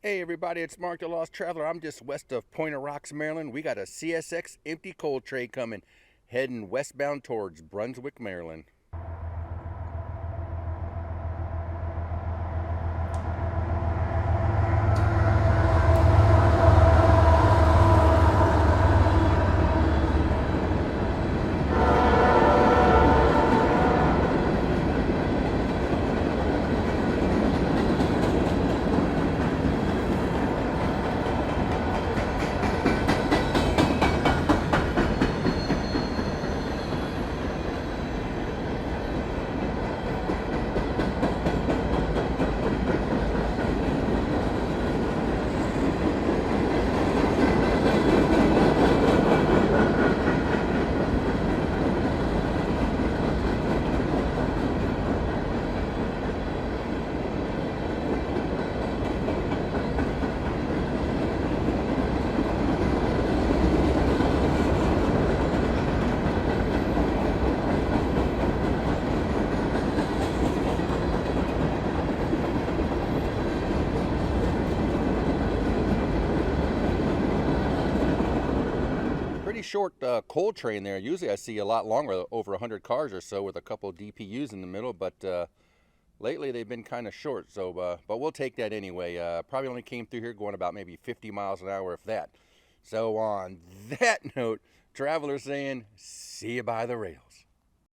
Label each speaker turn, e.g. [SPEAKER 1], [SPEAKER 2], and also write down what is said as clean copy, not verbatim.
[SPEAKER 1] Hey everybody, it's Mark the Lost Traveler. I'm just west of Point of Rocks, Maryland. We got a CSX empty coal tray coming, heading westbound towards Brunswick, Maryland. Pretty short coal train there. Usually I see a lot longer, over 100 cars or so with a couple of DPUs in the middle, but lately they've been kind of short. But we'll take that anyway. Probably only came through here going about maybe 50 miles an hour, if that. So on that note, travelers saying, see you by the rails.